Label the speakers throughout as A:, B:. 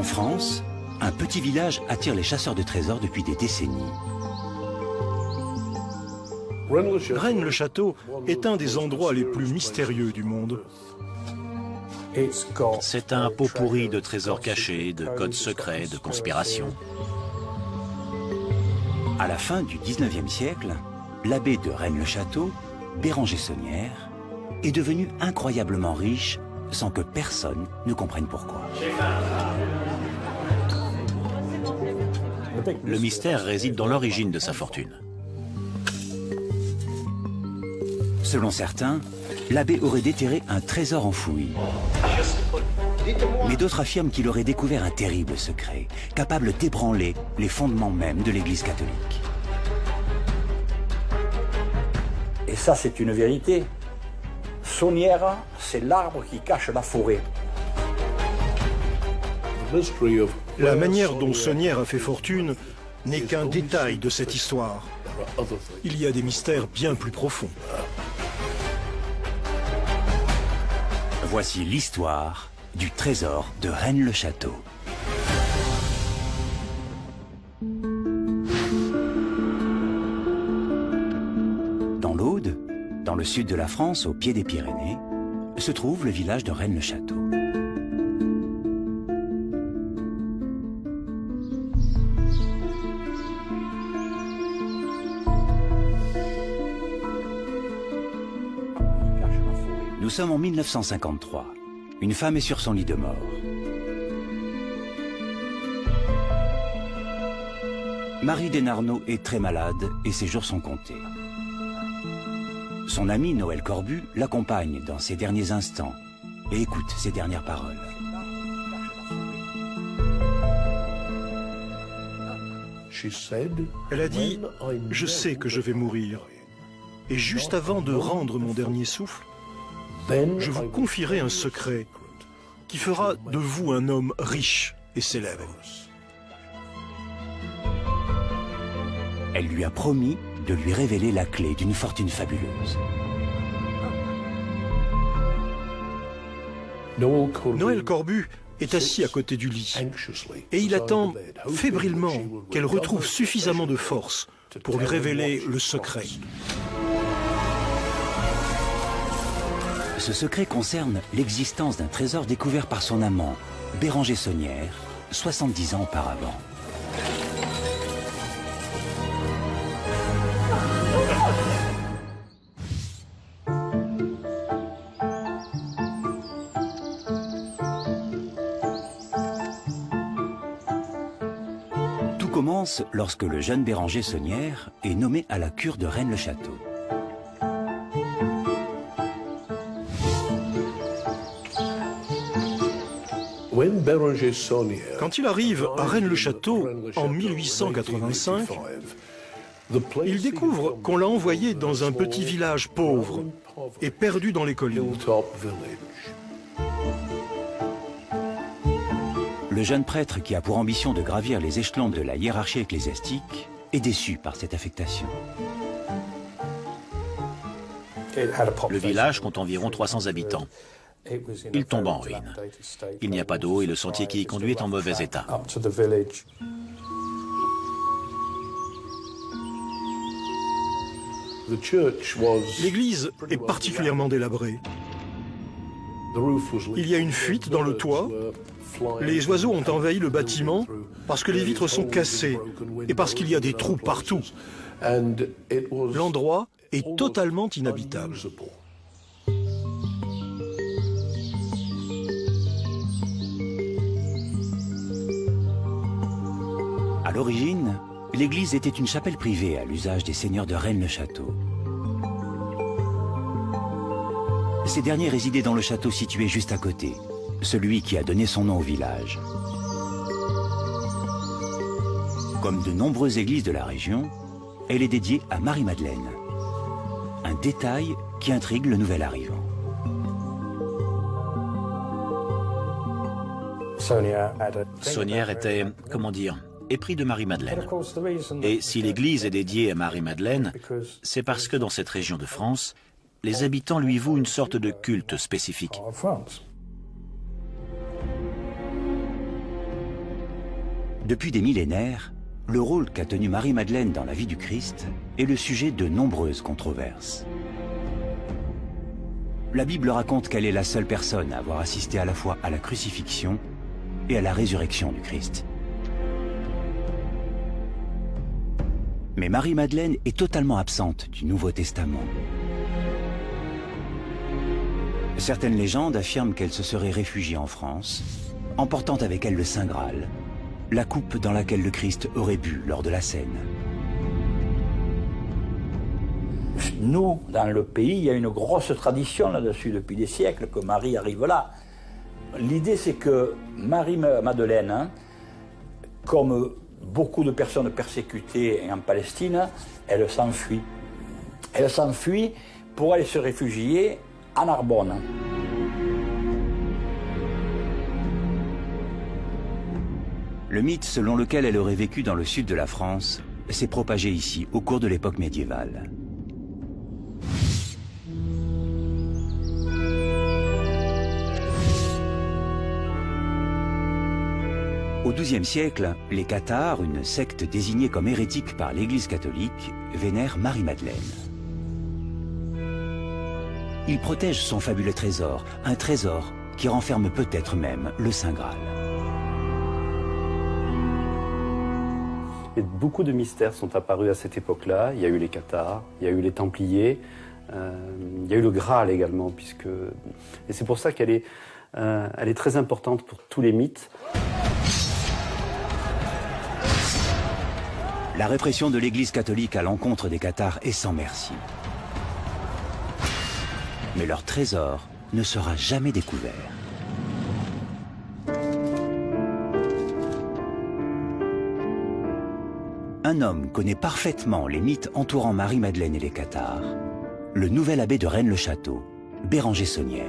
A: France, un petit village attire les chasseurs de trésors depuis des décennies.
B: Rennes-le-Château est un des endroits les plus mystérieux du monde.
C: C'est un pot pourri de trésors cachés, de codes secrets, de conspirations.
A: À la fin du 19e siècle, l'abbé de Rennes-le-Château, Béranger Saunière, est devenu incroyablement riche sans que personne ne comprenne pourquoi.
C: Le mystère réside dans l'origine de sa fortune.
A: Selon certains, l'abbé aurait déterré un trésor enfoui. Mais d'autres affirment qu'il aurait découvert un terrible secret, capable d'ébranler les fondements même de l'Église catholique.
D: Et ça, c'est une vérité. Saunière, c'est l'arbre qui cache la forêt.
B: La manière dont Saunière a fait fortune n'est qu'un détail de cette histoire. Il y a des mystères bien plus profonds.
A: Voici l'histoire du trésor de Rennes-le-Château. Dans l'Aude, dans le sud de la France, au pied des Pyrénées, se trouve le village de Rennes-le-Château. Nous sommes en 1953. Une femme est sur son lit de mort. Marie Desnarnaud est très malade et ses jours sont comptés. Son ami Noël Corbu l'accompagne dans ses derniers instants et écoute ses dernières paroles.
B: Elle a dit « Je sais que je vais mourir. Et juste avant de rendre mon dernier souffle, je vous confierai un secret qui fera de vous un homme riche et célèbre. »
A: Elle lui a promis de lui révéler la clé d'une fortune fabuleuse.
B: Noël Corbu est assis à côté du lit et il attend fébrilement qu'elle retrouve suffisamment de force pour lui révéler le secret.
A: Ce secret concerne l'existence d'un trésor découvert par son amant, Béranger Saunière, 70 ans auparavant. Tout commence lorsque le jeune Béranger Saunière est nommé à la cure de Rennes-le-Château.
B: Quand il arrive à Rennes-le-Château en 1885, il découvre qu'on l'a envoyé dans un petit village pauvre et perdu dans les collines.
A: Le jeune prêtre qui a pour ambition de gravir les échelons de la hiérarchie ecclésiastique est déçu par cette affectation.
C: Le village compte environ 300 habitants. Il tombe en ruine. Il n'y a pas d'eau et le sentier qui y conduit est en mauvais état.
B: L'église est particulièrement délabrée. Il y a une fuite dans le toit. Les oiseaux ont envahi le bâtiment parce que les vitres sont cassées et parce qu'il y a des trous partout. L'endroit est totalement inhabitable.
A: À l'origine, l'église était une chapelle privée à l'usage des seigneurs de Rennes-le-Château. Ces derniers résidaient dans le château situé juste à côté, celui qui a donné son nom au village. Comme de nombreuses églises de la région, elle est dédiée à Marie-Madeleine. Un détail qui intrigue le nouvel arrivant.
C: Saunière était, comment dire, épris de Marie-Madeleine. Et si l'église est dédiée à Marie-Madeleine, c'est parce que dans cette région de France, les habitants lui vouent une sorte de culte spécifique.
A: Depuis des millénaires, le rôle qu'a tenu Marie-Madeleine dans la vie du Christ est le sujet de nombreuses controverses. La Bible raconte qu'elle est la seule personne à avoir assisté à la fois à la crucifixion et à la résurrection du Christ. Mais Marie-Madeleine est totalement absente du Nouveau Testament. Certaines légendes affirment qu'elle se serait réfugiée en France, emportant avec elle le Saint Graal, la coupe dans laquelle le Christ aurait bu lors de la scène.
D: Nous, dans le pays, il y a une grosse tradition là-dessus depuis des siècles que Marie arrive là. L'idée, c'est que Marie-Madeleine, hein, comme beaucoup de personnes persécutées en Palestine, elle s'enfuit. Elle s'enfuit pour aller se réfugier à Narbonne.
A: Le mythe selon lequel elle aurait vécu dans le sud de la France s'est propagé ici au cours de l'époque médiévale. Au XIIe siècle, les cathares, une secte désignée comme hérétique par l'Église catholique, vénèrent Marie-Madeleine. Ils protègent son fabuleux trésor, un trésor qui renferme peut-être même le Saint Graal.
E: Et beaucoup de mystères sont apparus à cette époque-là. Il y a eu les cathares, il y a eu les Templiers, il y a eu le Graal également, et c'est pour ça qu'elle est, elle est très importante pour tous les mythes.
A: La répression de l'Église catholique à l'encontre des cathares est sans merci. Mais leur trésor ne sera jamais découvert. Un homme connaît parfaitement les mythes entourant Marie-Madeleine et les cathares, le nouvel abbé de Rennes-le-Château, Béranger Saunière.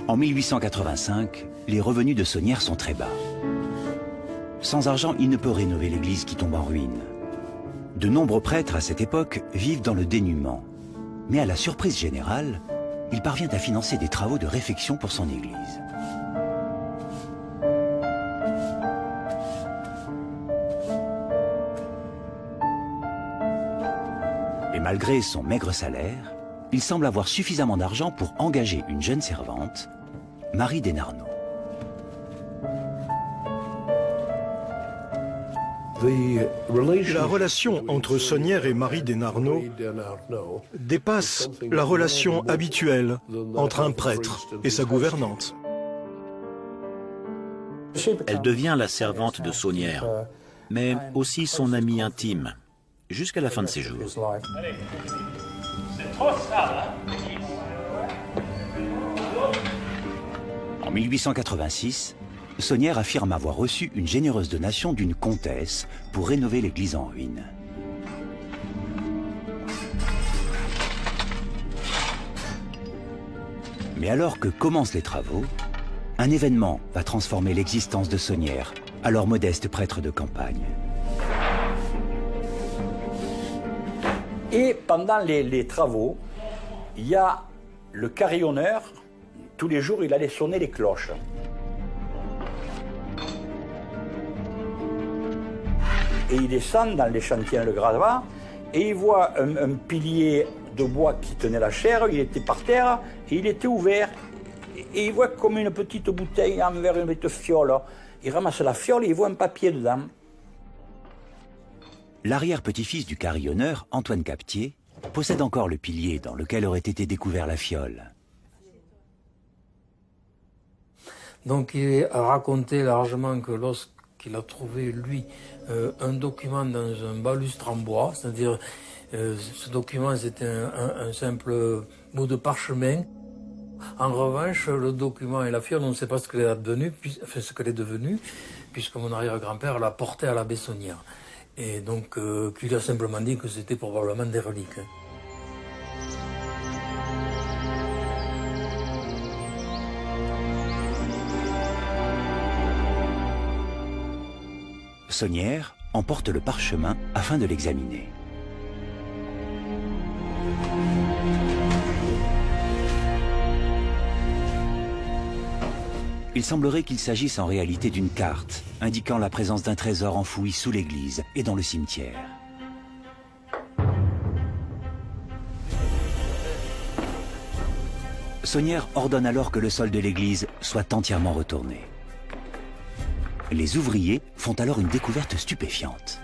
A: En 1885, les revenus de Saunière sont très bas. Sans argent, il ne peut rénover l'église qui tombe en ruine. De nombreux prêtres à cette époque vivent dans le dénuement. Mais à la surprise générale, il parvient à financer des travaux de réfection pour son église. Et malgré son maigre salaire, il semble avoir suffisamment d'argent pour engager une jeune servante, Marie Desnarnaud.
B: La relation entre Saunière et Marie Desnarnaud dépasse la relation habituelle entre un prêtre et sa gouvernante.
C: Elle devient la servante de Saunière, mais aussi son amie intime, jusqu'à la fin de ses jours. En 1886, Saunière affirme avoir reçu une généreuse donation d'une comtesse pour rénover l'église en ruine. Mais alors que commencent les travaux, un événement va transformer l'existence de Saunière, alors modeste prêtre de campagne.
D: Et pendant les travaux, il y a le carillonneur, tous les jours il allait sonner les cloches. Et il descend dans les chantiers Le Gravat et il voit un pilier de bois qui tenait la chaire, il était par terre et il était ouvert. Et il voit comme une petite bouteille en verre, une petite fiole. Il ramasse la fiole et il voit un papier dedans.
A: L'arrière-petit-fils du carillonneur, Antoine Captier, possède encore le pilier dans lequel aurait été découvert la fiole.
F: Donc il a raconté largement que lorsqu'il a trouvé, lui, un document dans un balustre en bois, c'est-à-dire ce document c'était un simple bout de parchemin. En revanche, le document et la fiole, on ne sait pas ce qu'elle est devenue, puisque mon arrière-grand-père l'a porté à l'abbé Saunière. Et donc, qu'il a simplement dit que c'était probablement des reliques.
A: Saunière emporte le parchemin afin de l'examiner. Il semblerait qu'il s'agisse en réalité d'une carte, indiquant la présence d'un trésor enfoui sous l'église et dans le cimetière. Saunière ordonne alors que le sol de l'église soit entièrement retourné. Les ouvriers font alors une découverte stupéfiante.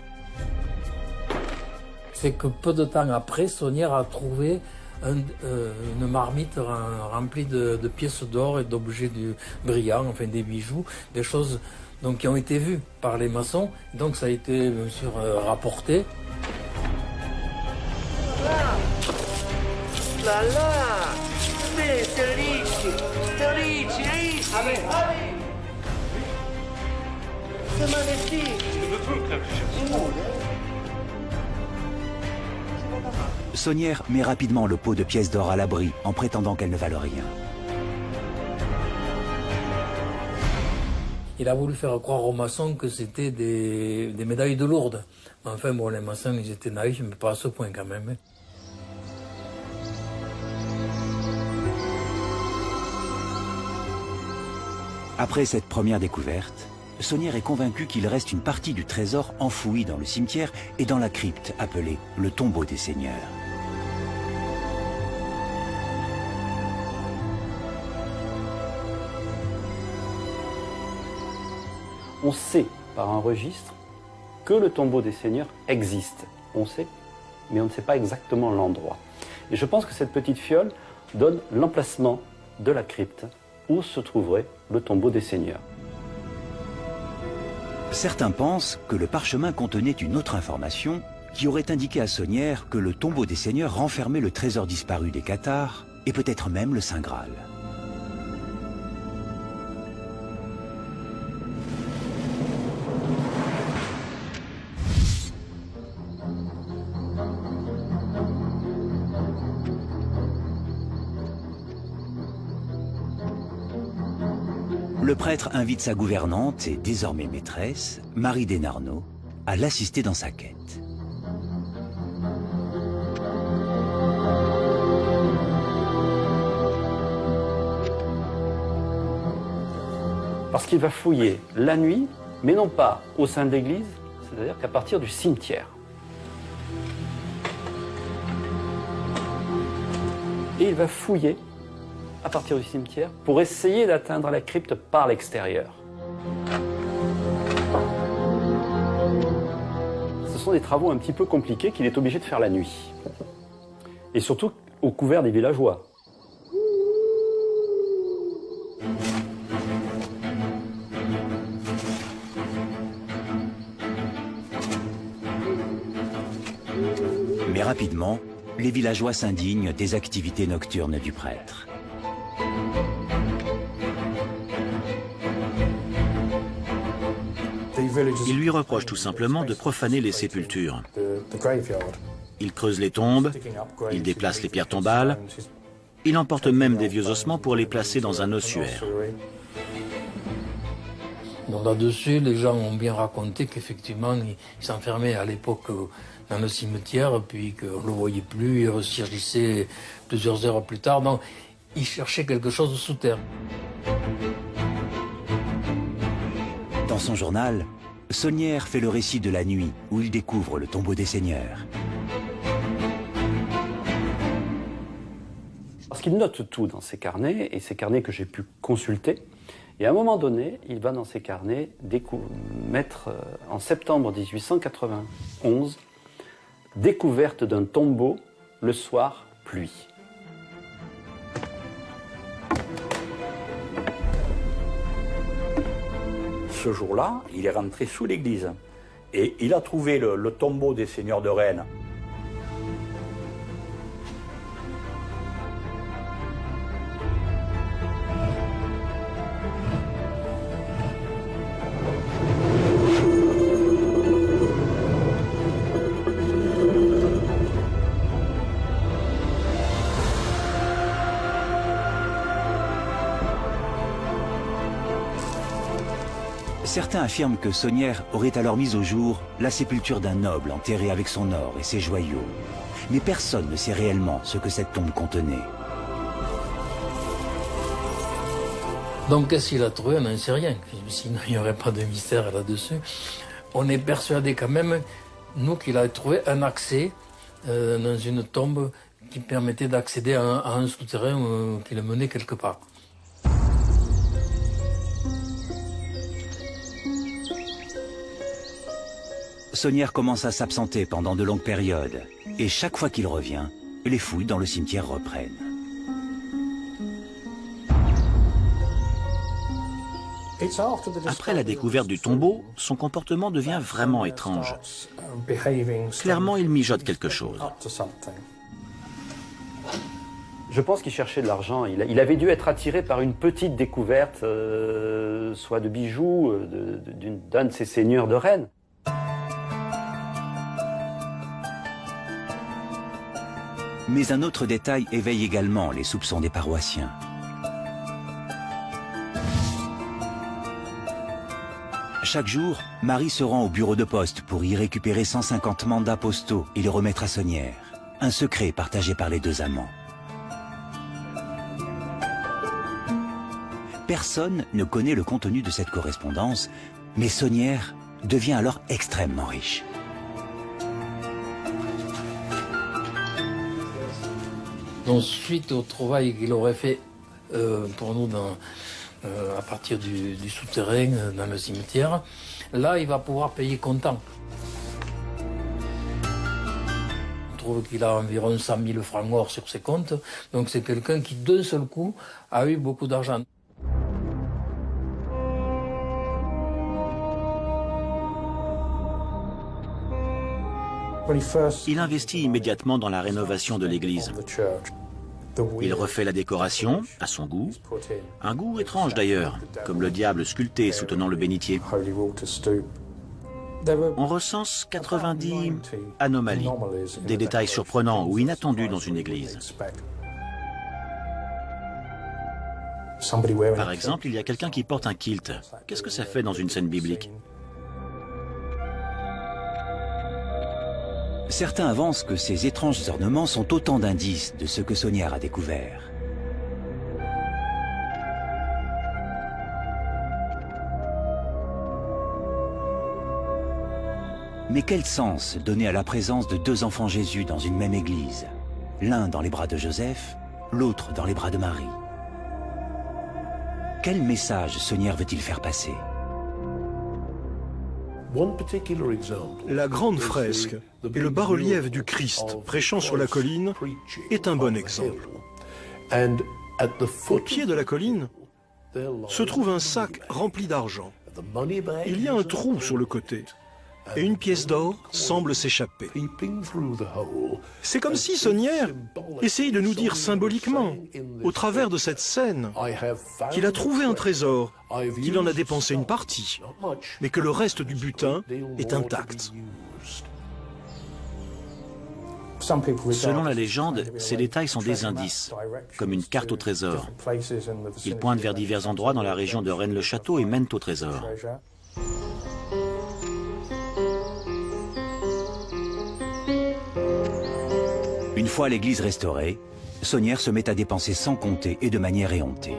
F: C'est que peu de temps après, Saunière a trouvé une marmite remplie de pièces d'or et d'objets brillants, enfin des bijoux, des choses donc, qui ont été vues par les maçons. Donc ça a été bien sûr rapporté.
A: Saunière met rapidement le pot de pièces d'or à l'abri en prétendant qu'elles ne valent rien.
F: Il a voulu faire croire aux maçons que c'était des médailles de Lourdes. Enfin bon, les maçons ils étaient naïfs, mais pas à ce point quand même.
A: Après cette première découverte, Saunière est convaincu qu'il reste une partie du trésor enfouie dans le cimetière et dans la crypte appelée le tombeau des seigneurs.
E: On sait par un registre que le tombeau des seigneurs existe. On sait, mais on ne sait pas exactement l'endroit. Et je pense que cette petite fiole donne l'emplacement de la crypte où se trouverait le tombeau des seigneurs.
A: Certains pensent que le parchemin contenait une autre information qui aurait indiqué à Saunière que le tombeau des seigneurs renfermait le trésor disparu des Cathares et peut-être même le Saint Graal. Le prêtre invite sa gouvernante et désormais maîtresse, Marie Desnarnaud, à l'assister dans sa quête.
E: Parce qu'il va fouiller la nuit, mais non pas au sein de l'église, c'est-à-dire qu'à partir du cimetière. Et il va fouiller à partir du cimetière pour essayer d'atteindre la crypte par l'extérieur. Ce sont des travaux un petit peu compliqués qu'il est obligé de faire la nuit. Et surtout au couvert des villageois.
A: Mais rapidement, les villageois s'indignent des activités nocturnes du prêtre.
C: Il lui reproche tout simplement de profaner les sépultures. Il creuse les tombes, il déplace les pierres tombales, il emporte même des vieux ossements pour les placer dans un ossuaire.
F: Donc là-dessus, les gens ont bien raconté qu'effectivement, ils s'enfermaient à l'époque dans le cimetière, puis qu'on ne le voyait plus, il ressurgissait plusieurs heures plus tard. Donc, ils cherchaient quelque chose sous terre.
A: Dans son journal, Saunière fait le récit de la nuit où il découvre le tombeau des seigneurs.
E: Parce qu'il note tout dans ses carnets, et ces carnets que j'ai pu consulter. Et à un moment donné, il va dans ses carnets mettre en septembre 1891 découverte d'un tombeau le soir, pluie.
D: Ce jour-là, il est rentré sous l'église et il a trouvé le tombeau des seigneurs de Rennes.
A: Certains affirment que Saunière aurait alors mis au jour la sépulture d'un noble enterré avec son or et ses joyaux. Mais personne ne sait réellement ce que cette tombe contenait.
F: Donc qu'est-ce qu'il a trouvé? On n'en sait rien. Sinon, il n'y aurait pas de mystère là-dessus. On est persuadé quand même, nous, qu'il a trouvé un accès dans une tombe qui permettait d'accéder à un souterrain qui le menait quelque part.
A: Saunière commence à s'absenter pendant de longues périodes. Et chaque fois qu'il revient, les fouilles dans le cimetière reprennent.
C: Après la découverte du tombeau, son comportement devient vraiment étrange. Clairement, il mijote quelque chose.
E: Je pense qu'il cherchait de l'argent. Il avait dû être attiré par une petite découverte, soit de bijoux, d'un de ses seigneurs de Rennes.
A: Mais un autre détail éveille également les soupçons des paroissiens. Chaque jour, Marie se rend au bureau de poste pour y récupérer 150 mandats postaux et les remettre à Saunière. Un secret partagé par les deux amants. Personne ne connaît le contenu de cette correspondance, mais Saunière devient alors extrêmement riche.
F: Donc suite au travail qu'il aurait fait pour nous à partir du souterrain dans le cimetière, là il va pouvoir payer comptant. On trouve qu'il a environ 100 000 francs or sur ses comptes, donc c'est quelqu'un qui d'un seul coup a eu beaucoup d'argent.
C: Il investit immédiatement dans la rénovation de l'église. Il refait la décoration, à son goût. Un goût étrange d'ailleurs, comme le diable sculpté soutenant le bénitier. On recense 90 anomalies, des détails surprenants ou inattendus dans une église. Par exemple, il y a quelqu'un qui porte un kilt. Qu'est-ce que ça fait dans une scène biblique ?
A: Certains avancent que ces étranges ornements sont autant d'indices de ce que Saunière a découvert. Mais quel sens donner à la présence de deux enfants Jésus dans une même église? L'un dans les bras de Joseph, l'autre dans les bras de Marie. Quel message Saunière veut-il faire passer?
B: La grande fresque et le bas-relief du Christ prêchant sur la colline est un bon exemple. Au pied de la colline se trouve un sac rempli d'argent. Il y a un trou sur le côté et une pièce d'or semble s'échapper. C'est comme si Saunière essayait de nous dire symboliquement, au travers de cette scène, qu'il a trouvé un trésor, qu'il en a dépensé une partie, mais que le reste du butin est intact.
C: Selon la légende, ces détails sont des indices, comme une carte au trésor. Ils pointent vers divers endroits dans la région de Rennes-le-Château et mènent au trésor.
A: Une fois l'église restaurée, Saunière se met à dépenser sans compter et de manière éhontée.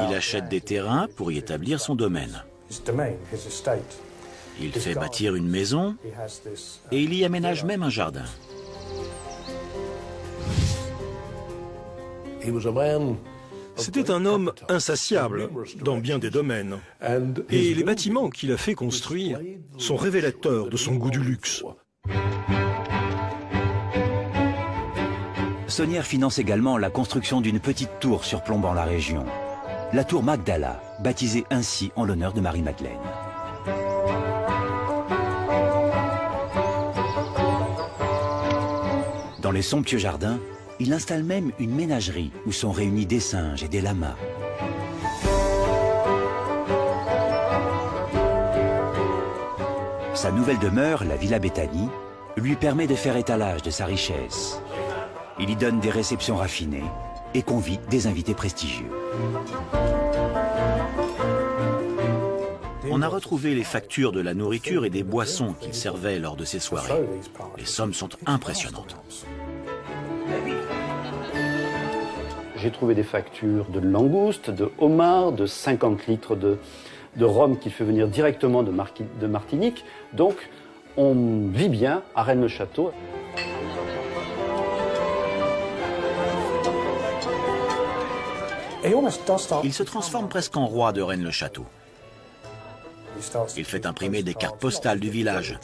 C: Il achète des terrains pour y établir son domaine. Il fait bâtir une maison et il y aménage même un jardin.
B: C'était un homme insatiable dans bien des domaines. Et les bâtiments qu'il a fait construire sont révélateurs de son goût du luxe.
A: Saunière finance également la construction d'une petite tour surplombant la région. La tour Magdala, baptisée ainsi en l'honneur de Marie-Madeleine. Dans les somptueux jardins, il installe même une ménagerie où sont réunis des singes et des lamas. Sa nouvelle demeure, la Villa Béthanie, lui permet de faire étalage de sa richesse. Il y donne des réceptions raffinées et convie des invités prestigieux.
C: On a retrouvé les factures de la nourriture et des boissons qu'il servait lors de ces soirées. Les sommes sont impressionnantes.
E: J'ai trouvé des factures de langoustes, de homards, de 50 litres de rhum qu'il fait venir directement de Martinique. Donc, on vit bien à Rennes-le-Château.
C: Il se transforme presque en roi de Rennes-le-Château. Il fait imprimer des cartes postales du village.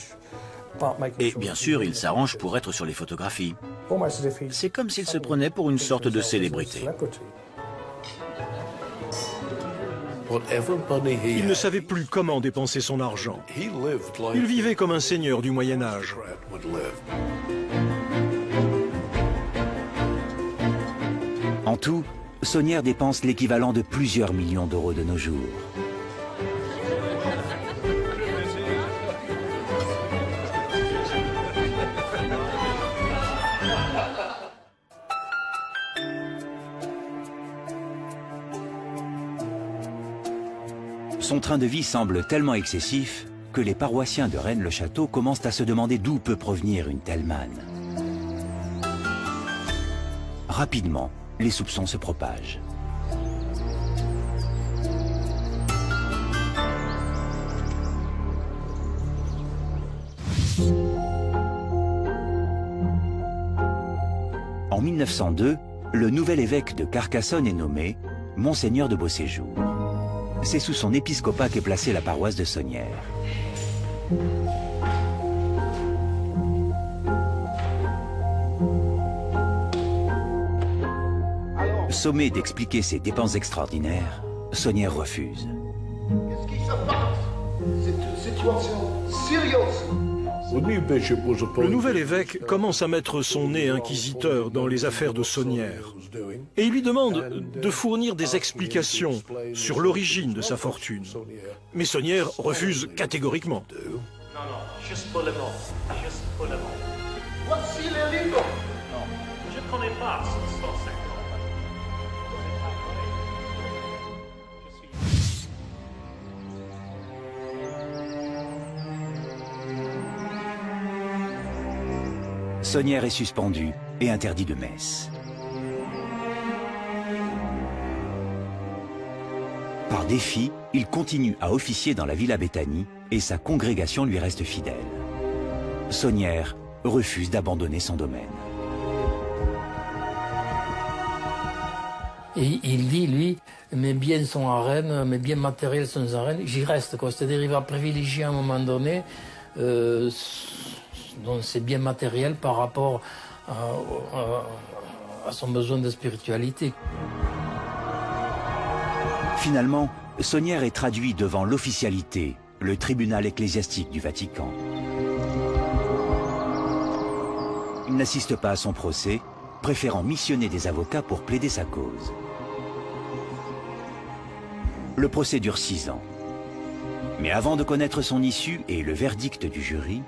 C: Et bien sûr, il s'arrange pour être sur les photographies. C'est comme s'il se prenait pour une sorte de célébrité.
B: Il ne savait plus comment dépenser son argent. Il vivait comme un seigneur du Moyen-Âge.
A: En tout, Saunière dépense l'équivalent de plusieurs millions d'euros de nos jours. Son train de vie semble tellement excessif que les paroissiens de Rennes-le-Château commencent à se demander d'où peut provenir une telle manne. Rapidement, les soupçons se propagent. En 1902, le nouvel évêque de Carcassonne est nommé Monseigneur de Beauséjour. C'est sous son épiscopat qu'est placée la paroisse de Saunière. Sommé d'expliquer ses dépenses extraordinaires, Saunière refuse.
G: Qu'est-ce qui se passe? C'est une situation sérieuse.
B: Le nouvel évêque commence à mettre son nez inquisiteur dans les affaires de Saunière. Et il lui demande de fournir des explications sur l'origine de sa fortune. Mais Saunière refuse catégoriquement.
H: Non, juste pour le mot. Juste pour le mot.
G: Voici les livres.
H: Non, je ne connais pas ce 150.
A: Saunière est suspendu et interdit de messe. Par défi, il continue à officier dans la Villa Béthanie et sa congrégation lui reste fidèle. Saunière refuse d'abandonner son domaine.
F: Et il dit, lui, mes biens sont à Rennes, mes biens matériels sont à Rennes, j'y reste. C'est-à-dire il va privilégier à un moment donné donc ses biens matériels par rapport à son besoin de spiritualité.
A: Finalement, Saunière est traduit devant l'officialité, le tribunal ecclésiastique du Vatican. Il n'assiste pas à son procès, préférant missionner des avocats pour plaider sa cause. Le procès dure 6 ans. Mais avant de connaître son issue et le verdict du jury,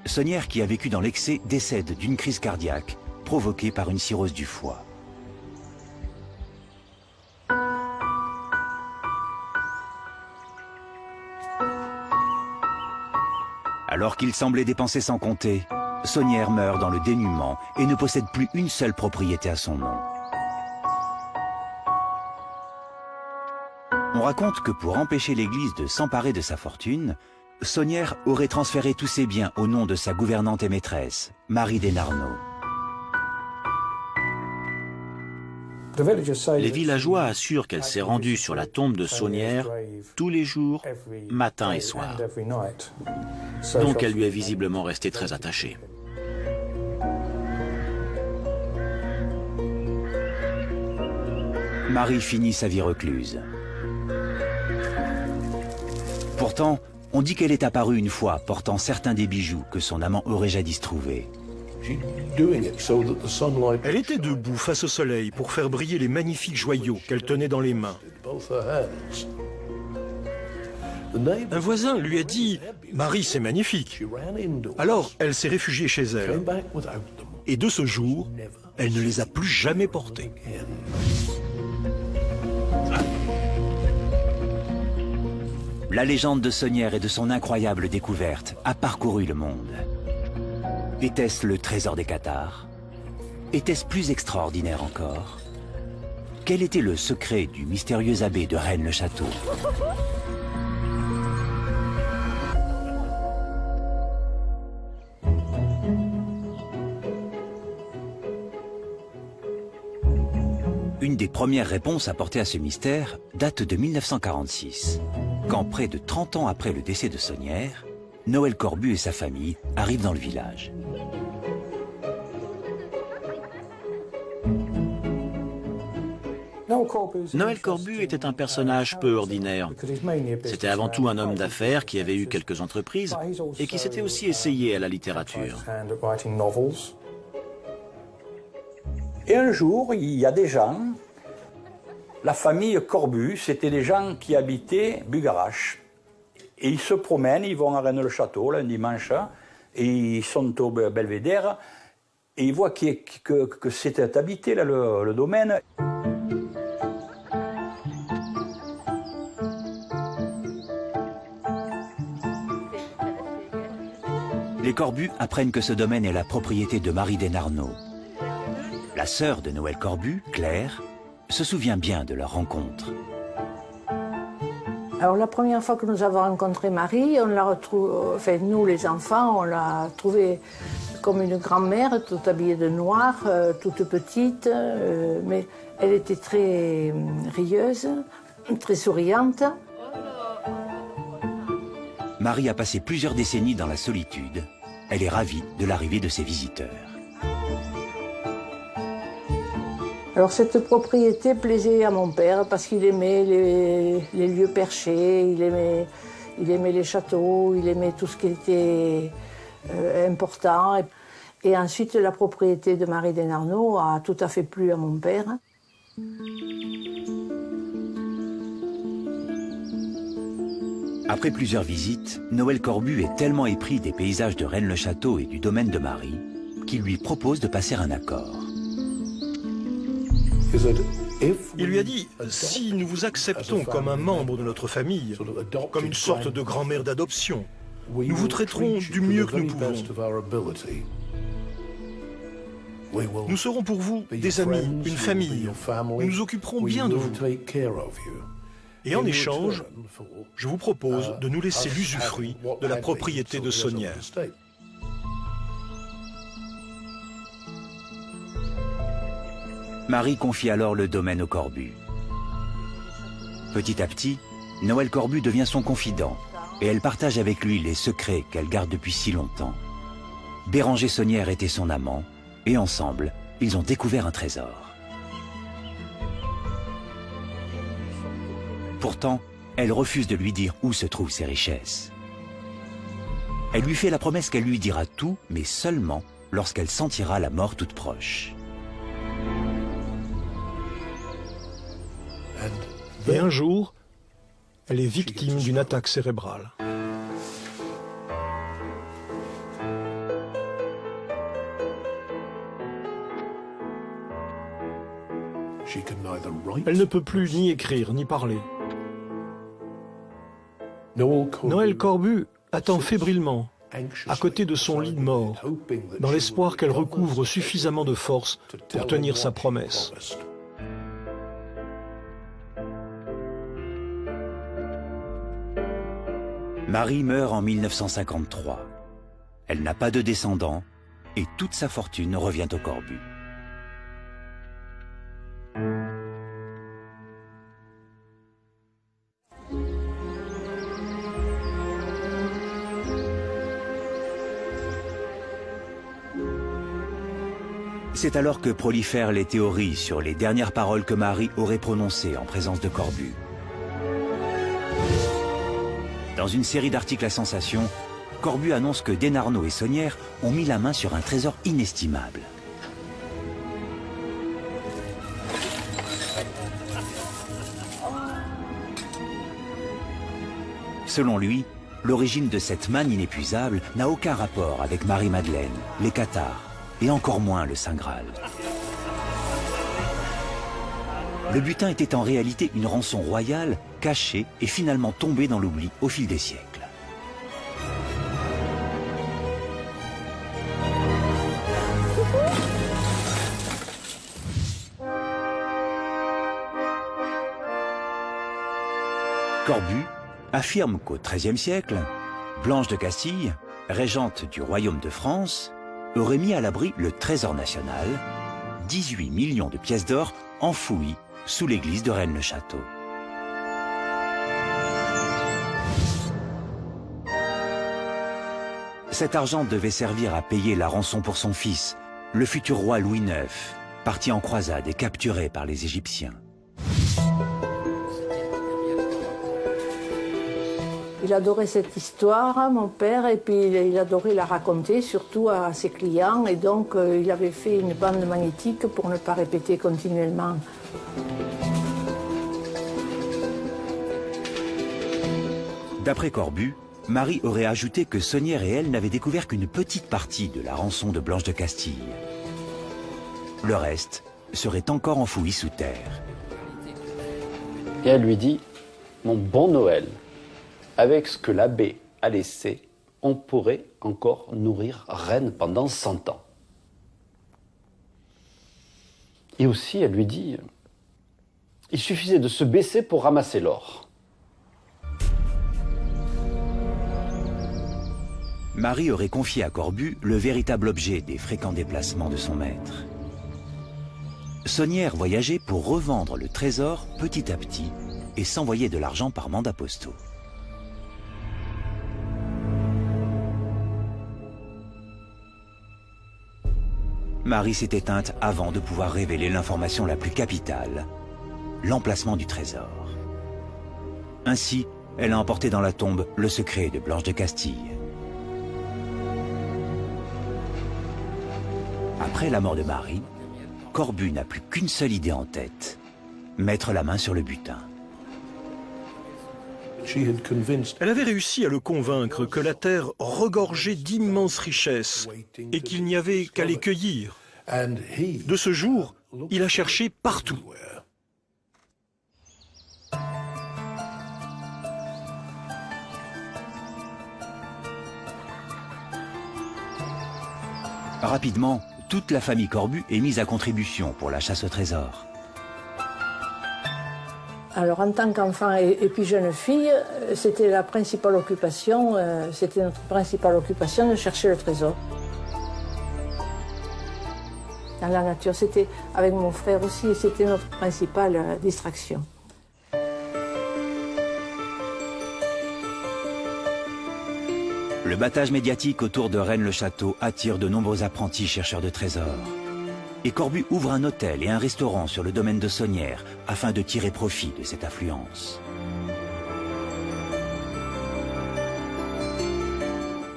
A: Saunière, qui a vécu dans l'excès, décède d'une crise cardiaque provoquée par une cirrhose du foie. Alors qu'il semblait dépenser sans compter, Saunière meurt dans le dénuement et ne possède plus une seule propriété à son nom. On raconte que pour empêcher l'Église de s'emparer de sa fortune, Saunière aurait transféré tous ses biens au nom de sa gouvernante et maîtresse, Marie Desnarnaud.
C: Les villageois assurent qu'elle s'est rendue sur la tombe de Saunière tous les jours, matin et soir. Donc elle lui est visiblement restée très attachée.
A: Marie finit sa vie recluse. Pourtant, on dit qu'elle est apparue une fois portant certains des bijoux que son amant aurait jadis trouvés.
B: Elle était debout face au soleil pour faire briller les magnifiques joyaux qu'elle tenait dans les mains. Un voisin lui a dit « Marie, c'est magnifique ». Alors, elle s'est réfugiée chez elle. Et de ce jour, elle ne les a plus jamais portés.
A: La légende de Saunière et de son incroyable découverte a parcouru le monde. Était-ce le trésor des Cathares? Était-ce plus extraordinaire encore? Quel était le secret du mystérieux abbé de Rennes-le-Château? Une des premières réponses apportées à ce mystère date de 1946, quand près de 30 ans après le décès de Saunière, Noël Corbu et sa famille arrivent dans le village.
C: Noël Corbu était un personnage peu ordinaire. C'était avant tout un homme d'affaires qui avait eu quelques entreprises et qui s'était aussi essayé à la littérature.
D: Et un jour, il y a des gens, la famille Corbu, c'était des gens qui habitaient Bugarache. Et ils se promènent, ils vont à Rennes-le-Château, un dimanche, et ils sont au belvédère, et ils voient que c'était habité, là, le domaine.
A: Les Corbu apprennent que ce domaine est la propriété de Marie Desnarnaud. La sœur de Noël Corbu, Claire, se souvient bien de leur rencontre.
I: Alors la première fois que nous avons rencontré Marie, on l'a retrouvée, enfin nous les enfants, on l'a trouvée comme une grand-mère, toute habillée de noir, toute petite, mais elle était très rieuse, très souriante.
A: Marie a passé plusieurs décennies dans la solitude. Elle est ravie de l'arrivée de ses visiteurs.
I: Alors cette propriété plaisait à mon père parce qu'il aimait les lieux perchés, il aimait les châteaux, il aimait tout ce qui était important. Et ensuite la propriété de Marie Desnarnaud a tout à fait plu à mon père.
A: Après plusieurs visites, Noël Corbu est tellement épris des paysages de Rennes-le-Château et du domaine de Marie qu'il lui propose de passer un accord.
B: Il lui a dit, si nous vous acceptons comme un membre de notre famille, comme une sorte de grand-mère d'adoption, nous vous traiterons du mieux que nous pouvons. Nous serons pour vous des amis, une famille. Nous nous occuperons bien de vous. Et en échange, je vous propose de nous laisser l'usufruit de la propriété de Saunière.
A: Marie confie alors le domaine au Corbu. Petit à petit, Noël Corbu devient son confident et elle partage avec lui les secrets qu'elle garde depuis si longtemps. Béranger Saunière était son amant et ensemble, ils ont découvert un trésor. Pourtant, elle refuse de lui dire où se trouvent ses richesses. Elle lui fait la promesse qu'elle lui dira tout, mais seulement lorsqu'elle sentira la mort toute proche.
B: Et un jour, elle est victime d'une attaque cérébrale. Elle ne peut plus ni écrire ni parler. Noël Corbu attend fébrilement, à côté de son lit de mort, dans l'espoir qu'elle recouvre suffisamment de force pour tenir sa promesse.
A: Marie meurt en 1953. Elle n'a pas de descendants et toute sa fortune revient au Corbu. C'est alors que prolifèrent les théories sur les dernières paroles que Marie aurait prononcées en présence de Corbu. Dans une série d'articles à sensation, Corbu annonce que Desnarnaud et Saunière ont mis la main sur un trésor inestimable. Selon lui, l'origine de cette manne inépuisable n'a aucun rapport avec Marie-Madeleine, les Cathares, et encore moins le Saint Graal. Le butin était en réalité une rançon royale, cachée et finalement tombée dans l'oubli au fil des siècles. Corbu affirme qu'au XIIIe siècle, Blanche de Castille, régente du royaume de France, aurait mis à l'abri le trésor national, 18 millions de pièces d'or enfouies sous l'église de Rennes-le-Château. Cet argent devait servir à payer la rançon pour son fils, le futur roi Louis IX, parti en croisade et capturé par les Égyptiens.
I: Il adorait cette histoire, mon père, et puis il adorait la raconter, surtout à ses clients, et donc il avait fait une bande magnétique pour ne pas répéter continuellement.
A: D'après Corbu, Marie aurait ajouté que Saunière et elle n'avaient découvert qu'une petite partie de la rançon de Blanche de Castille. Le reste serait encore enfoui sous terre.
E: Et elle lui dit, mon bon Noël, avec ce que l'abbé a laissé, on pourrait encore nourrir Rennes pendant 100 ans. Et aussi, elle lui dit, il suffisait de se baisser pour ramasser l'or.
A: Marie aurait confié à Corbu le véritable objet des fréquents déplacements de son maître. Saunière voyageait pour revendre le trésor petit à petit et s'envoyer de l'argent par mandat postaux. Marie s'est éteinte avant de pouvoir révéler l'information la plus capitale, l'emplacement du trésor. Ainsi, elle a emporté dans la tombe le secret de Blanche de Castille. Après la mort de Marie, Corbu n'a plus qu'une seule idée en tête, mettre la main sur le butin.
B: Elle avait réussi à le convaincre que la terre regorgeait d'immenses richesses et qu'il n'y avait qu'à les cueillir. De ce jour, il a cherché partout.
A: Rapidement, toute la famille Corbu est mise à contribution pour la chasse au trésor.
I: Alors en tant qu'enfant et puis jeune fille, c'était la principale occupation, c'était notre principale occupation de chercher le trésor. Dans la nature, c'était avec mon frère aussi, c'était notre principale distraction.
A: Le battage médiatique autour de Rennes-le-Château attire de nombreux apprentis chercheurs de trésors. Et Corbu ouvre un hôtel et un restaurant sur le domaine de Saunière afin de tirer profit de cette affluence.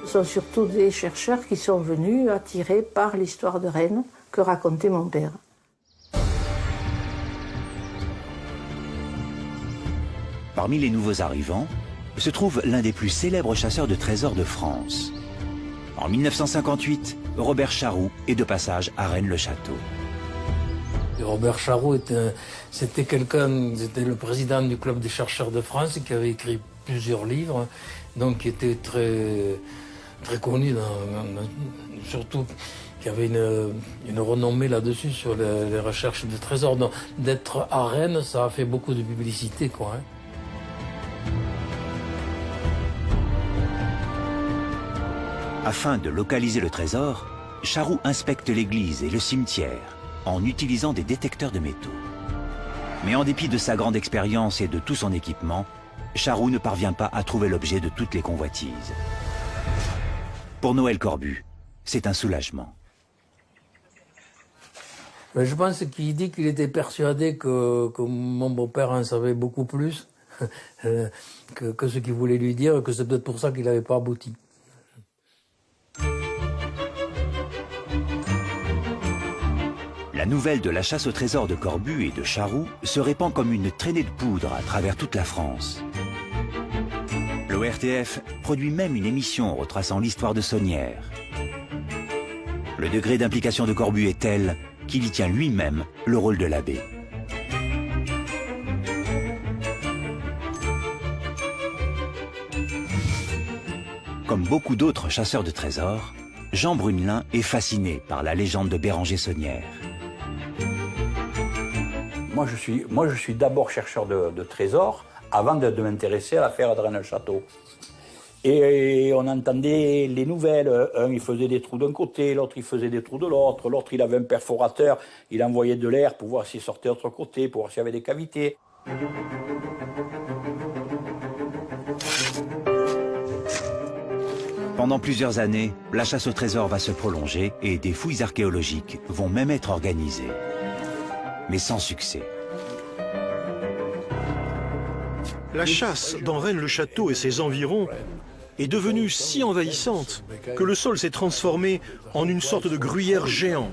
I: Ce sont surtout des chercheurs qui sont venus attirés par l'histoire de Rennes que racontait mon père.
A: Parmi les nouveaux arrivants se trouve l'un des plus célèbres chasseurs de trésors de France. En 1958, Robert Charroux est de passage à Rennes-le-Château.
F: Robert Charroux c'était le président du club des chercheurs de France qui avait écrit plusieurs livres, donc qui était très, très connu, surtout qui avait une renommée là-dessus sur les recherches de trésors. Donc d'être à Rennes, ça a fait beaucoup de publicité, quoi.
A: Afin de localiser le trésor, Charroux inspecte l'église et le cimetière en utilisant des détecteurs de métaux. Mais en dépit de sa grande expérience et de tout son équipement, Charroux ne parvient pas à trouver l'objet de toutes les convoitises. Pour Noël Corbu, c'est un soulagement.
F: Mais je pense qu'il dit qu'il était persuadé que mon beau-père en savait beaucoup plus que ce qu'il voulait lui dire, et que c'est peut-être pour ça qu'il n'avait pas abouti.
A: La nouvelle de la chasse au trésor de Corbu et de Charroux se répand comme une traînée de poudre à travers toute la France. L'ORTF produit même une émission retraçant l'histoire de Saunière. Le degré d'implication de Corbu est tel qu'il y tient lui-même le rôle de l'abbé. Comme beaucoup d'autres chasseurs de trésors, Jean Brunelin est fasciné par la légende de Béranger Saunière.
D: Moi, je suis d'abord chercheur de trésors avant de m'intéresser à l'affaire de Rennes-le-Château. Et on entendait les nouvelles, un il faisait des trous d'un côté, l'autre il faisait des trous de l'autre, l'autre il avait un perforateur, il envoyait de l'air pour voir s'il sortait de l'autre côté, pour voir s'il y avait des cavités.
A: Pendant plusieurs années, la chasse au trésor va se prolonger et des fouilles archéologiques vont même être organisées. Mais sans succès.
B: La chasse dans Rennes-le-Château et ses environs est devenue si envahissante que le sol s'est transformé en une sorte de gruyère géant.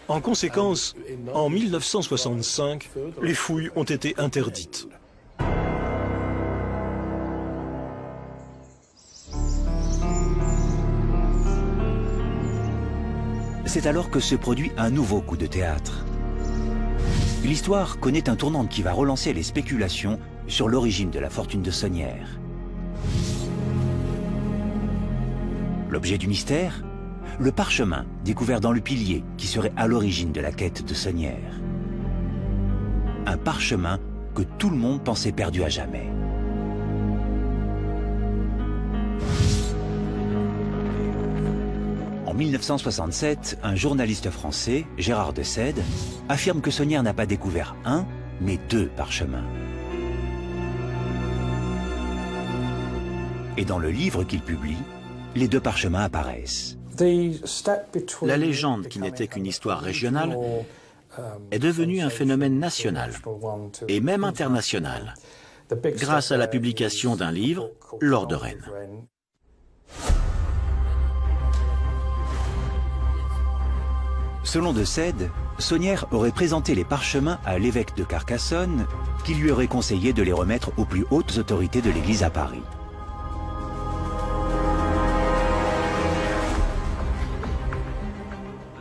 B: En conséquence, en 1965, les fouilles ont été interdites.
A: C'est alors que se produit un nouveau coup de théâtre. L'histoire connaît un tournant qui va relancer les spéculations sur l'origine de la fortune de Sonnière. L'objet du mystère? Le parchemin découvert dans le pilier qui serait à l'origine de la quête de Sonnière. Un parchemin que tout le monde pensait perdu à jamais. En 1967, un journaliste français, Gérard de Sède, affirme que Sonnière n'a pas découvert un, mais deux parchemins. Et dans le livre qu'il publie, les deux parchemins apparaissent.
C: La légende, qui n'était qu'une histoire régionale, est devenue un phénomène national et même international, grâce à la publication d'un livre, L'Or de Rennes.
A: Selon de Sède, Sonnière aurait présenté les parchemins à l'évêque de Carcassonne, qui lui aurait conseillé de les remettre aux plus hautes autorités de l'Église à Paris.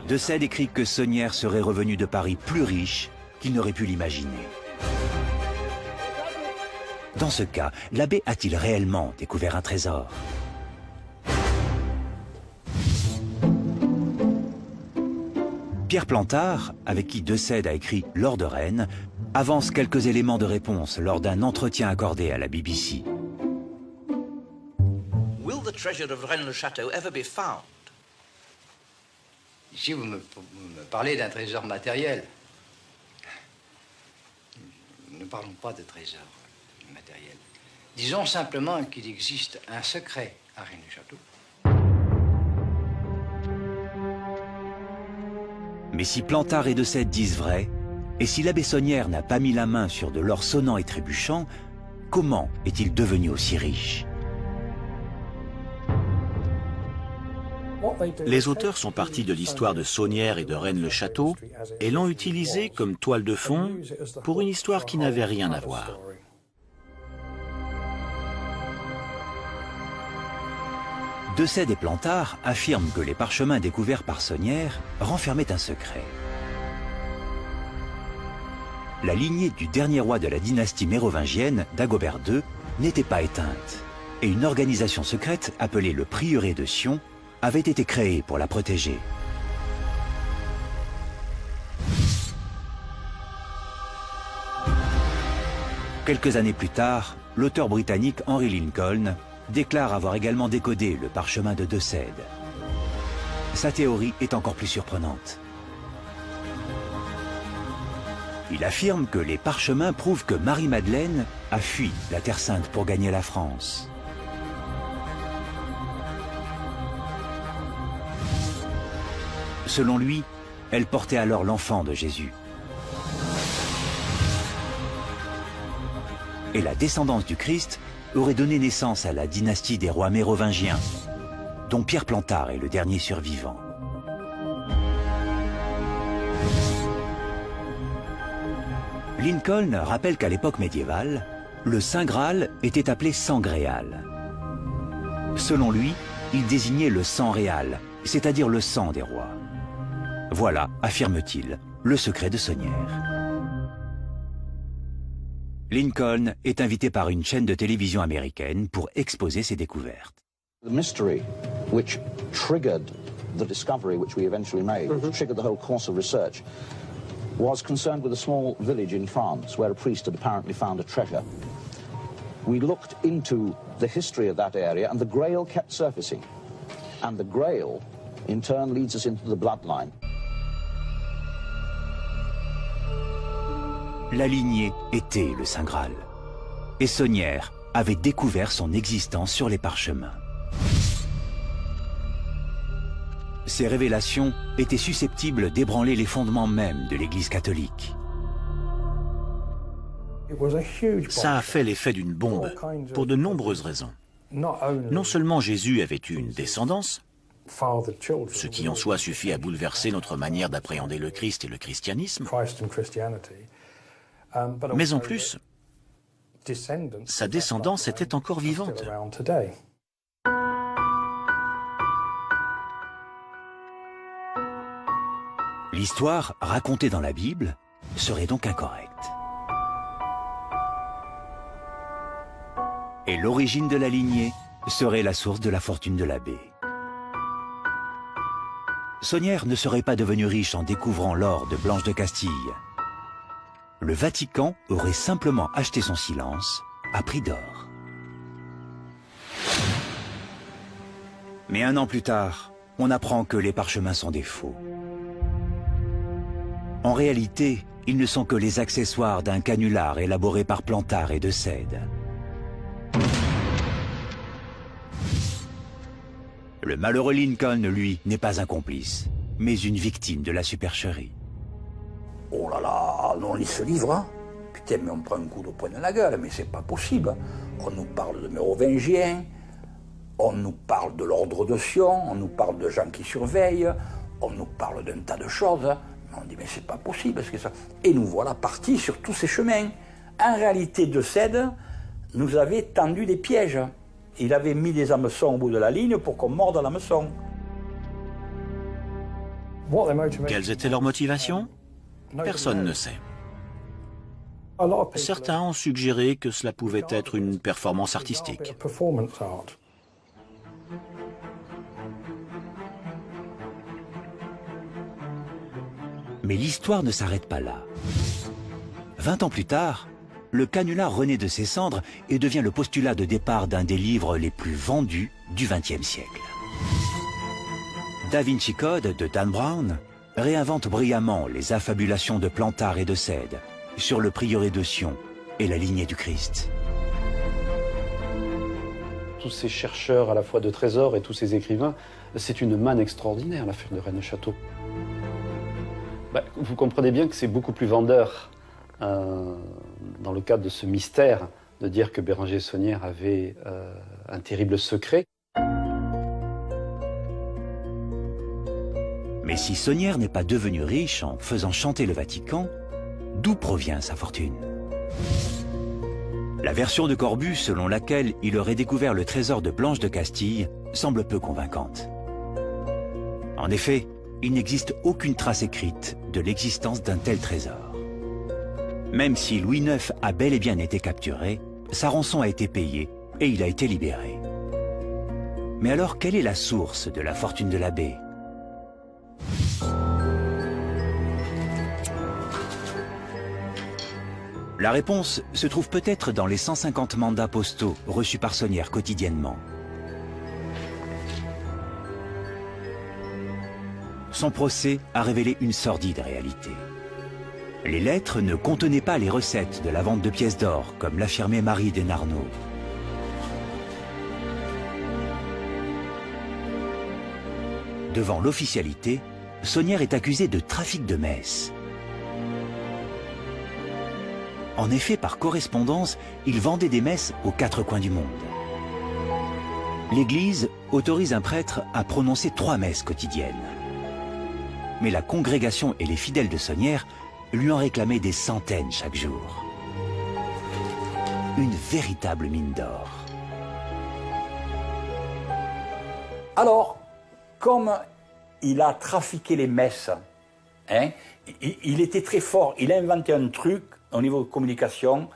A: De Sède écrit que Sonnière serait revenu de Paris plus riche qu'il n'aurait pu l'imaginer. Dans ce cas, l'abbé a-t-il réellement découvert un trésor? Pierre Plantard, avec qui de Sède a écrit L'Or de Rennes, avance quelques éléments de réponse lors d'un entretien accordé à la BBC.
J: Will the treasure of Rennes-le-Château ever be found?
K: Ici, vous me parlez d'un trésor matériel. Ne parlons pas de trésor matériel. Disons simplement qu'il existe un secret à Rennes-le-Château.
A: Mais si Plantard et de Sède disent vrai, et si l'abbé Sonnière n'a pas mis la main sur de l'or sonnant et trébuchant, comment est-il devenu aussi riche?
C: Les auteurs sont partis de l'histoire de Sonnière et de Rennes-le-Château et l'ont utilisée comme toile de fond pour une histoire qui n'avait rien à voir.
A: De Sède et Plantard affirment que les parchemins découverts par Sonnière renfermaient un secret. La lignée du dernier roi de la dynastie mérovingienne, Dagobert II, n'était pas éteinte, et une organisation secrète appelée le Prieuré de Sion avait été créée pour la protéger. Quelques années plus tard, l'auteur britannique Henry Lincoln déclare avoir également décodé le parchemin de Sède. Sa théorie est encore plus surprenante. Il affirme que les parchemins prouvent que Marie-Madeleine a fui la Terre Sainte pour gagner la France. Selon lui, elle portait alors l'enfant de Jésus. Et la descendance du Christ aurait donné naissance à la dynastie des rois mérovingiens, dont Pierre Plantard est le dernier survivant. Lincoln rappelle qu'à l'époque médiévale, le Saint Graal était appelé sang Gréal. Selon lui, il désignait le sang réal, c'est-à-dire le sang des rois. Voilà, affirme-t-il, le secret de Sonnière. Lincoln est invité par une chaîne de télévision américaine pour exposer ses découvertes.
L: The mystery which triggered the discovery which we eventually made, which triggered the whole course of research, was concerned with a small village in France where a priest had apparently found a treasure. we looked into the history of that area, and the Grail kept surfacing. And the Grail, in turn, leads us into the bloodline.
A: La lignée était le Saint Graal. Et Saunière avait découvert son existence sur les parchemins. Ces révélations étaient susceptibles d'ébranler les fondements mêmes de l'Église catholique.
C: Ça a fait l'effet d'une bombe, pour de nombreuses raisons. Non seulement Jésus avait eu une descendance, ce qui en soi suffit à bouleverser notre manière d'appréhender le Christ et le christianisme, mais en plus, sa descendance était encore vivante.
A: L'histoire racontée dans la Bible serait donc incorrecte. Et l'origine de la lignée serait la source de la fortune de l'abbé. Saunière ne serait pas devenu riche en découvrant l'or de Blanche de Castille. Le Vatican aurait simplement acheté son silence à prix d'or. Mais un an plus tard, on apprend que les parchemins sont des faux. En réalité, ils ne sont que les accessoires d'un canular élaboré par Plantard et de Sède. Le malheureux Lincoln, lui, n'est pas un complice, mais une victime de la supercherie.
D: Oh là là, on lit ce livre, hein. Putain, mais on prend un coup de poing dans la gueule, mais c'est pas possible. On nous parle de mérovingiens, on nous parle de l'ordre de Sion, on nous parle de gens qui surveillent, on nous parle d'un tas de choses. On dit, mais c'est pas possible, ce que ça... Et nous voilà partis sur tous ces chemins. En réalité, De Sède nous avait tendu des pièges. Il avait mis des hameçons au bout de la ligne pour qu'on morde l'hameçon.
C: Quelles étaient leurs motivations? Personne ne sait. Certains ont suggéré que cela pouvait être une performance artistique.
A: Mais l'histoire ne s'arrête pas là. 20 ans plus tard, le canular renaît de ses cendres et devient le postulat de départ d'un des livres les plus vendus du XXe siècle. Da Vinci Code de Dan Brown réinvente brillamment les affabulations de Plantard et de Sède sur le prieuré de Sion et la lignée du Christ.
E: Tous ces chercheurs à la fois de trésors et tous ces écrivains, c'est une manne extraordinaire, l'affaire de Rennes-le-Château. Vous comprenez bien que c'est beaucoup plus vendeur, dans le cadre de ce mystère, de dire que Béranger Saunière avait un terrible secret.
A: Mais si Saunière n'est pas devenu riche en faisant chanter le Vatican, d'où provient sa fortune? La version de Corbus selon laquelle il aurait découvert le trésor de Blanche de Castille semble peu convaincante. En effet, il n'existe aucune trace écrite de l'existence d'un tel trésor. Même si Louis IX a bel et bien été capturé, sa rançon a été payée et il a été libéré. Mais alors, quelle est la source de la fortune de l'abbé? La réponse se trouve peut-être dans les 150 mandats postaux reçus par Saunière quotidiennement. Son procès a révélé une sordide réalité. Les lettres ne contenaient pas les recettes de la vente de pièces d'or, comme l'affirmait Marie Desnarnaud. Devant l'officialité, Saunière est accusé de trafic de messes. En effet, par correspondance, il vendait des messes aux quatre coins du monde. L'Église autorise un prêtre à prononcer 3 messes quotidiennes. Mais la congrégation et les fidèles de Saunière lui en réclamaient des centaines chaque jour. Une véritable mine d'or.
D: Alors, comme il a trafiqué les messes, hein, il était très fort, il a inventé un truc au niveau de communication.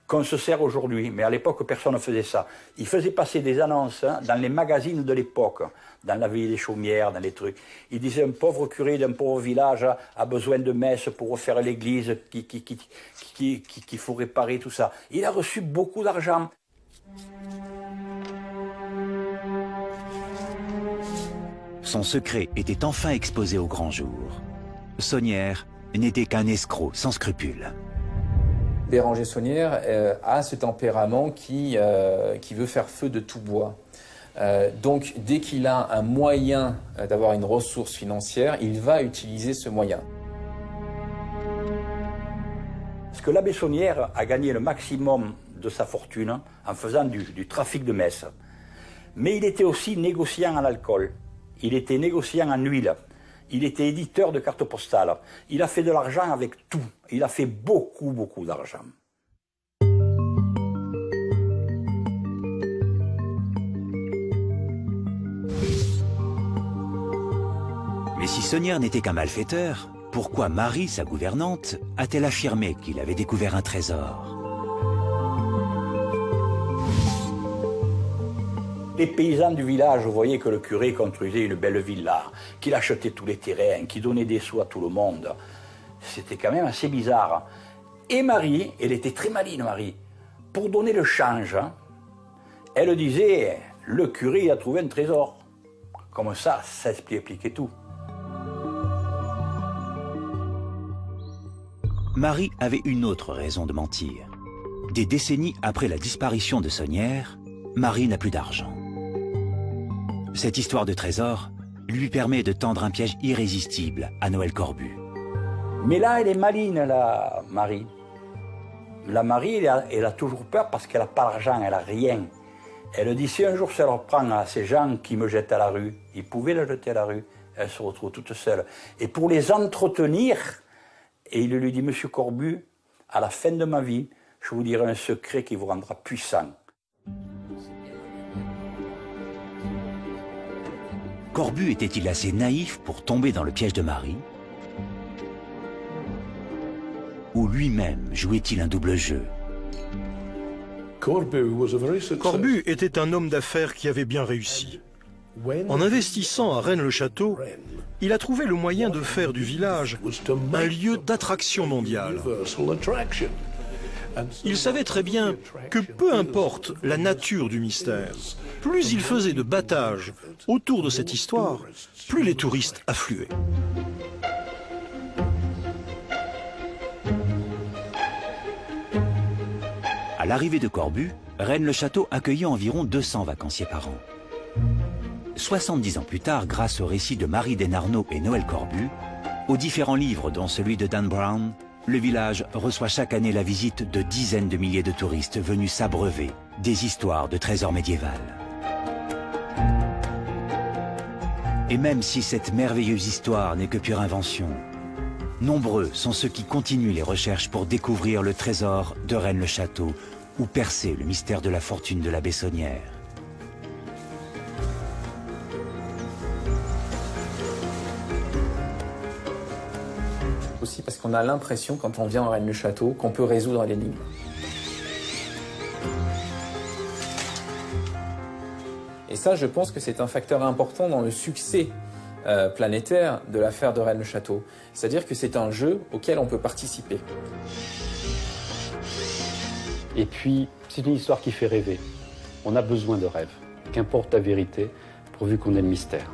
D: qu'on se sert aujourd'hui. Mais à l'époque, personne ne faisait ça. Ils faisaient passer des annonces dans les magazines de l'époque, dans la ville des Chaumières, dans les trucs. Ils disaient un pauvre curé d'un pauvre village a besoin de messe pour refaire l'église, qu'il faut réparer, tout ça. Il a reçu beaucoup d'argent.
A: Son secret était enfin exposé au grand jour. Saunière n'était qu'un escroc sans scrupules.
M: Béranger Saunière a ce tempérament qui veut faire feu de tout bois. Donc, dès qu'il a un moyen d'avoir une ressource financière, il va utiliser ce moyen.
D: Parce que l'abbé Saunière a gagné le maximum de sa fortune en faisant du trafic de messe. Mais il était aussi négociant en alcool. Il était négociant en huile. Il était éditeur de cartes postales. Il a fait de l'argent avec tout. Il a fait beaucoup, beaucoup d'argent.
A: Mais si Saunière n'était qu'un malfaiteur, pourquoi Marie, sa gouvernante, a-t-elle affirmé qu'il avait découvert un trésor?
D: Les paysans du village voyaient que le curé construisait une belle villa, qu'il achetait tous les terrains, qu'il donnait des sous à tout le monde. C'était quand même assez bizarre. Et Marie, elle était très maline, Marie. Pour donner le change, elle disait, le curé a trouvé un trésor. Comme ça expliquait tout.
A: Marie avait une autre raison de mentir. Des décennies après la disparition de Saunière, Marie n'a plus d'argent. Cette histoire de trésor lui permet de tendre un piège irrésistible à Noël Corbu.
D: Mais là, elle est maline, la Marie. La Marie, elle a toujours peur parce qu'elle n'a pas d'argent, elle n'a rien. Elle dit, si un jour ça leur prend à ces gens qui me jettent à la rue, ils pouvaient la jeter à la rue, elle se retrouve toute seule. Et pour les entretenir, et il lui dit, Monsieur Corbu, à la fin de ma vie, je vous dirai un secret qui vous rendra puissant.
A: Corbu était-il assez naïf pour tomber dans le piège de Marie? Ou lui-même jouait-il un double jeu?
B: Corbu était un homme d'affaires qui avait bien réussi. En investissant à Rennes-le-Château, il a trouvé le moyen de faire du village un lieu d'attraction mondiale. Il savait très bien que peu importe la nature du mystère, plus il faisait de battage autour de cette histoire, plus les touristes affluaient.
A: À l'arrivée de Corbu, Rennes-le-Château accueillait environ 200 vacanciers par an. 70 ans plus tard, grâce au récit de Marie Desnarnaud et Noël Corbu, aux différents livres dont celui de Dan Brown, le village reçoit chaque année la visite de dizaines de milliers de touristes venus s'abreuver des histoires de trésors médiévals. Et même si cette merveilleuse histoire n'est que pure invention, nombreux sont ceux qui continuent les recherches pour découvrir le trésor de Rennes-le-Château ou percer le mystère de la fortune de l'abbé Saunière.
M: Aussi parce qu'on a l'impression, quand on vient à Rennes-le-Château, qu'on peut résoudre l'énigme. Et ça, je pense que c'est un facteur important dans le succès planétaire de l'affaire de Rennes-le-Château. C'est-à-dire que c'est un jeu auquel on peut participer.
E: Et puis, c'est une histoire qui fait rêver. On a besoin de rêves, qu'importe la vérité, pourvu qu'on ait le mystère.